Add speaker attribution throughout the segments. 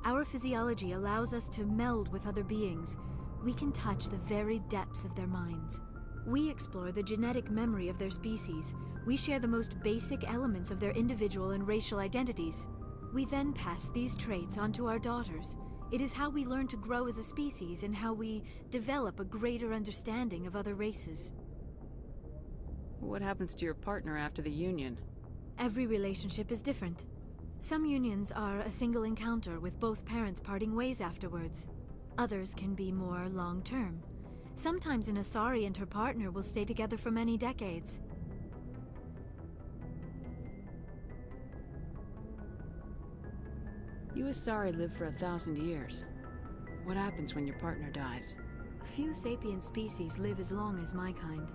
Speaker 1: Our physiology allows us to meld with other beings. We can touch the very depths of their minds. We explore the genetic memory of their species. We share the most basic elements of their individual and racial identities. We then pass these traits on to our daughters. It is how we learn to grow as a species and how we develop a greater understanding of other races.
Speaker 2: What happens to your partner after the union?
Speaker 1: Every relationship is different. Some unions are a single encounter with both parents parting ways afterwards. Others can be more long-term. Sometimes an Asari and her partner will stay together for many decades.
Speaker 2: You Asari live for 1,000 years. What happens when your partner dies?
Speaker 1: Few sapient species live as long as my kind.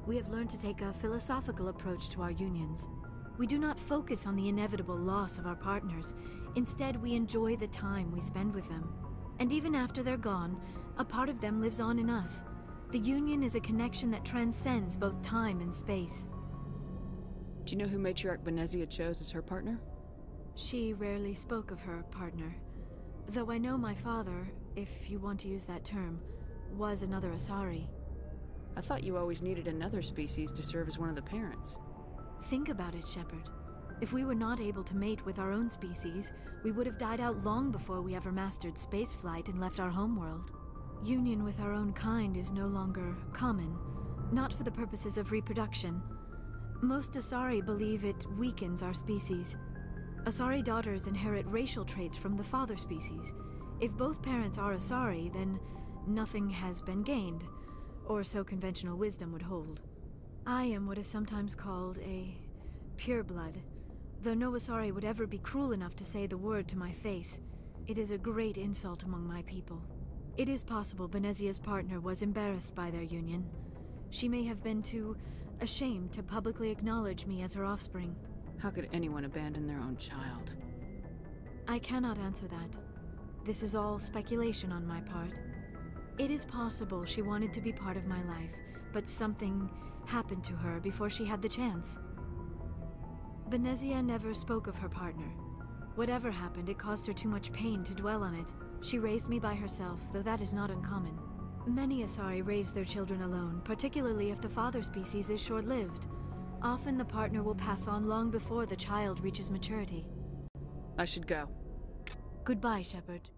Speaker 1: We have learned to take a philosophical approach to our unions. We do not focus on the inevitable loss of our partners. Instead, we enjoy the time we spend with them. And even after they're gone, a part of them lives on in us. The union is a connection that transcends both time and space.
Speaker 2: Do you know who Matriarch Benezia chose as her partner?
Speaker 1: She rarely spoke of her partner. Though I know my father, if you want to use that term, was another Asari.
Speaker 2: I thought you always needed another species to serve as one of the parents.
Speaker 1: Think about it, Shepard. If we were not able to mate with our own species, we would have died out long before we ever mastered spaceflight and left our homeworld. Union with our own kind is no longer common, not for the purposes of reproduction. Most Asari believe it weakens our species. Asari daughters inherit racial traits from the father species. If both parents are Asari, then nothing has been gained, or so conventional wisdom would hold. I am what is sometimes called a pureblood, though no Asari would ever be cruel enough to say the word to my face. It is a great insult among my people. It is possible Benezia's partner was embarrassed by their union. She may have been too ashamed to publicly acknowledge me as her offspring.
Speaker 2: How could anyone abandon their own child?
Speaker 1: I cannot answer that. This is all speculation on my part. It is possible she wanted to be part of my life, but something happened to her before she had the chance. Benezia never spoke of her partner. Whatever happened, it caused her too much pain to dwell on it. She raised me by herself, though that is not uncommon. Many Asari raise their children alone, particularly if the father species is short-lived. Often the partner will pass on long before the child reaches maturity.
Speaker 2: I should go.
Speaker 1: Goodbye, Shepard.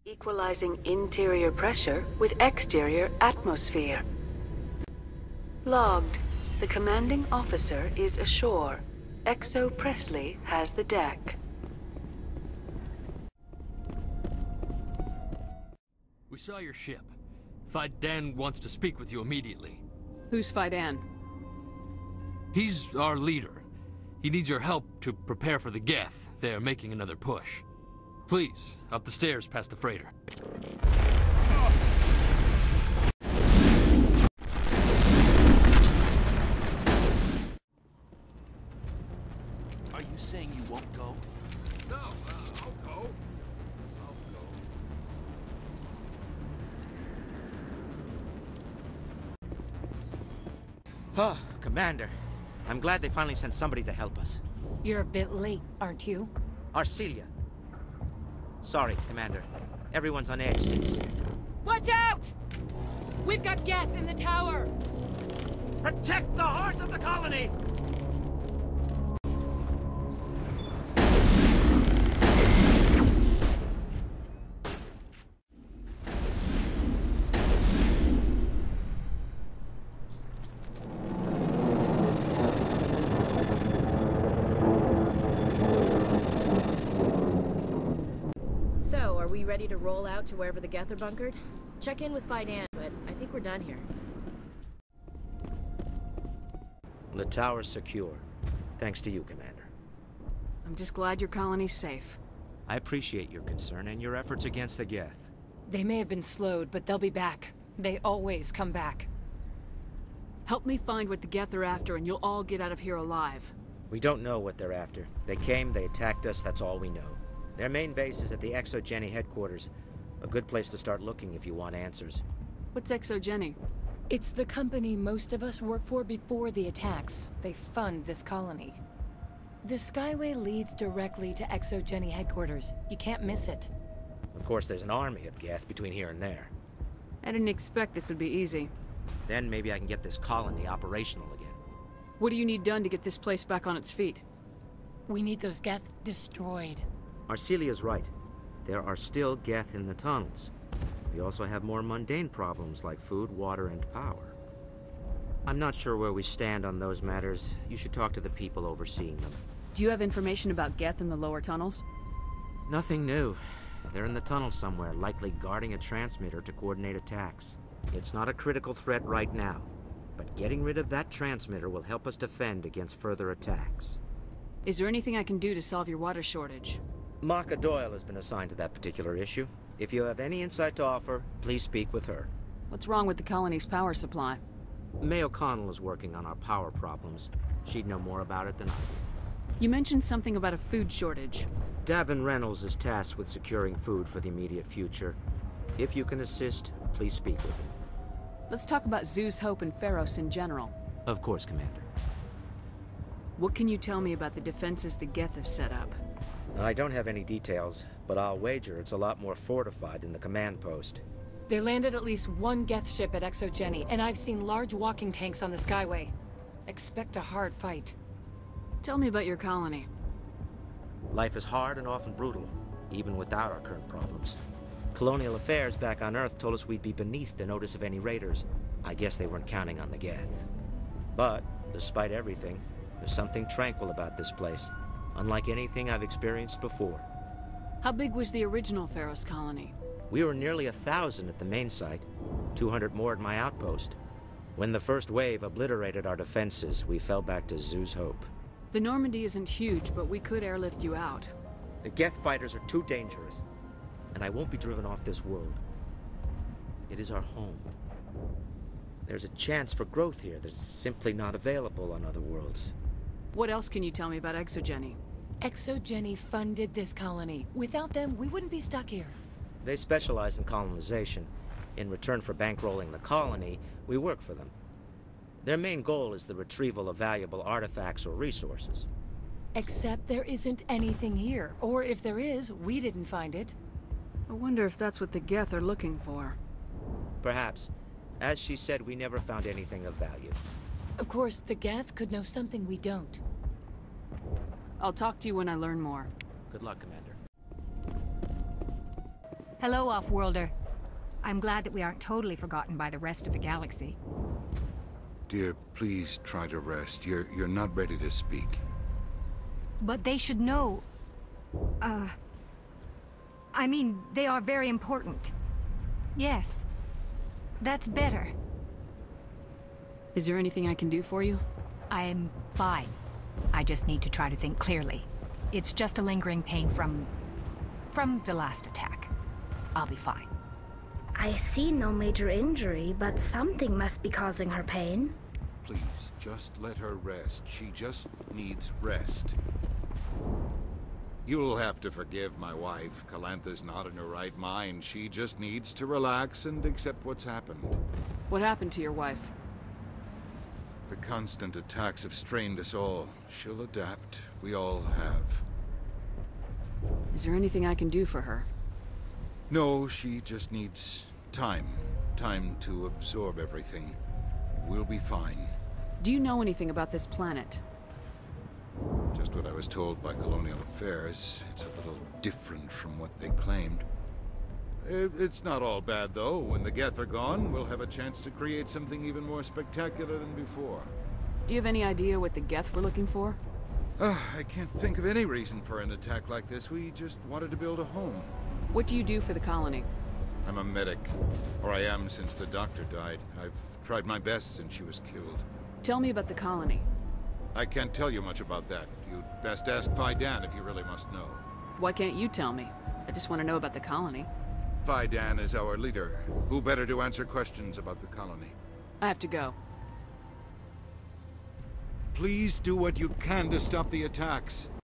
Speaker 3: Equalizing interior pressure with exterior atmosphere. Logged. The commanding officer is ashore. Exo Presley has the deck.
Speaker 4: We saw your ship. Fidan wants to speak with you immediately.
Speaker 2: Who's Fidan?
Speaker 4: He's our leader. He needs your help to prepare for the Geth. They're making another push. Please, up the stairs past the freighter.
Speaker 5: Are you saying you won't go?
Speaker 4: No, I'll go.
Speaker 6: Huh, Commander. I'm glad they finally sent somebody to help us.
Speaker 7: You're a bit late, aren't you?
Speaker 6: Arcelia. Sorry, Commander. Everyone's on edge since...
Speaker 7: Watch out! We've got Geth in the tower!
Speaker 6: Protect the heart of the colony!
Speaker 8: So, are we ready to roll out to wherever the Geth are bunkered? Check in with Fidan, but I think we're done here.
Speaker 6: The tower's secure. Thanks to you, Commander.
Speaker 2: I'm just glad your colony's safe.
Speaker 6: I appreciate your concern and your efforts against the Geth.
Speaker 9: They may have been slowed, but they'll be back. They always come back.
Speaker 2: Help me find what the Geth are after, and you'll all get out of here alive.
Speaker 6: We don't know what they're after. They came, they attacked us, that's all we know. Their main base is at the Exogeny headquarters. A good place to start looking if you want answers.
Speaker 2: What's Exogeny?
Speaker 9: It's the company most of us work for before the attacks. They fund this colony. The Skyway leads directly to Exogeny headquarters. You can't miss it.
Speaker 6: Of course, there's an army of Geth between here and there.
Speaker 2: I didn't expect this would be easy.
Speaker 6: Then maybe I can get this colony operational again.
Speaker 2: What do you need done to get this place back on its feet?
Speaker 9: We need those Geth destroyed.
Speaker 6: Arcelia's right. There are still Geth in the tunnels. We also have more mundane problems like food, water, and power. I'm not sure where we stand on those matters. You should talk to the people overseeing them.
Speaker 2: Do you have information about Geth in the lower tunnels?
Speaker 6: Nothing new. They're in the tunnel somewhere, likely guarding a transmitter to coordinate attacks. It's not a critical threat right now, but getting rid of that transmitter will help us defend against further attacks.
Speaker 2: Is there anything I can do to solve your water shortage?
Speaker 6: Maka Doyle has been assigned to that particular issue. If you have any insight to offer, please speak with her.
Speaker 2: What's wrong with the colony's power supply?
Speaker 6: May O'Connell is working on our power problems. She'd know more about it than I do.
Speaker 2: You mentioned something about a food shortage.
Speaker 6: Davin Reynolds is tasked with securing food for the immediate future. If you can assist, please speak with him.
Speaker 2: Let's talk about Zeus, Hope, and Pharos in general.
Speaker 6: Of course, Commander.
Speaker 2: What can you tell me about the defenses the Geth have set up?
Speaker 6: I don't have any details, but I'll wager it's a lot more fortified than the command post.
Speaker 9: They landed at least one Geth ship at Exogeny, and I've seen large walking tanks on the Skyway. Expect a hard fight.
Speaker 2: Tell me about your colony.
Speaker 6: Life is hard and often brutal, even without our current problems. Colonial Affairs back on Earth told us we'd be beneath the notice of any raiders. I guess they weren't counting on the Geth. But, despite everything, there's something tranquil about this place, unlike anything I've experienced before.
Speaker 2: How big was the original Pharos colony?
Speaker 6: We were nearly 1,000 at the main site, 200 more at my outpost. When the first wave obliterated our defenses, we fell back to Zeus Hope.
Speaker 2: The Normandy isn't huge, but we could airlift you out.
Speaker 6: The Geth fighters are too dangerous, and I won't be driven off this world. It is our home. There's a chance for growth here that's simply not available on other worlds.
Speaker 2: What else can you tell me about Exogeny?
Speaker 9: Exogeny funded this colony. Without them, we wouldn't be stuck here.
Speaker 6: They specialize in colonization. In return for bankrolling the colony, we work for them. Their main goal is the retrieval of valuable artifacts or resources.
Speaker 9: Except there isn't anything here. Or if there is, we didn't find it.
Speaker 2: I wonder if that's what the Geth are looking for.
Speaker 6: Perhaps. As she said, we never found anything of value.
Speaker 9: Of course, the Geth could know something we don't.
Speaker 2: I'll talk to you when I learn more.
Speaker 6: Good luck, Commander.
Speaker 10: Hello, Off-Worlder. I'm glad that we aren't totally forgotten by the rest of the galaxy.
Speaker 11: Dear, please try to rest. You're not ready to speak.
Speaker 10: But they should know... I mean, they are very important. Yes. That's better.
Speaker 2: Is there anything I can do for you?
Speaker 10: I'm fine. I just need to try to think clearly. It's just a lingering pain from the last attack. I'll be fine.
Speaker 12: I see no major injury, but something must be causing her pain.
Speaker 11: Please, just let her rest. She just needs rest. You'll have to forgive my wife. Calantha's not in her right mind. She just needs to relax and accept what's happened.
Speaker 2: What happened to your wife?
Speaker 11: The constant attacks have strained us all. She'll adapt. We all have.
Speaker 2: Is there anything I can do for her?
Speaker 11: No, she just needs time. Time to absorb everything. We'll be fine.
Speaker 2: Do you know anything about this planet?
Speaker 11: Just what I was told by Colonial Affairs. It's a little different from what they claimed. It's not all bad, though. When the Geth are gone, we'll have a chance to create something even more spectacular than before.
Speaker 2: Do you have any idea what the Geth were looking for?
Speaker 11: I can't think of any reason for an attack like this. We just wanted to build a home.
Speaker 2: What do you do for the colony?
Speaker 11: I'm a medic. Or I am since the doctor died. I've tried my best since she was killed.
Speaker 2: Tell me about the colony.
Speaker 11: I can't tell you much about that. You'd best ask Fidan if you really must know.
Speaker 2: Why can't you tell me? I just want to know about the colony.
Speaker 11: Fidan is our leader. Who better to answer questions about the colony?
Speaker 2: I have to go.
Speaker 11: Please do what you can to stop the attacks.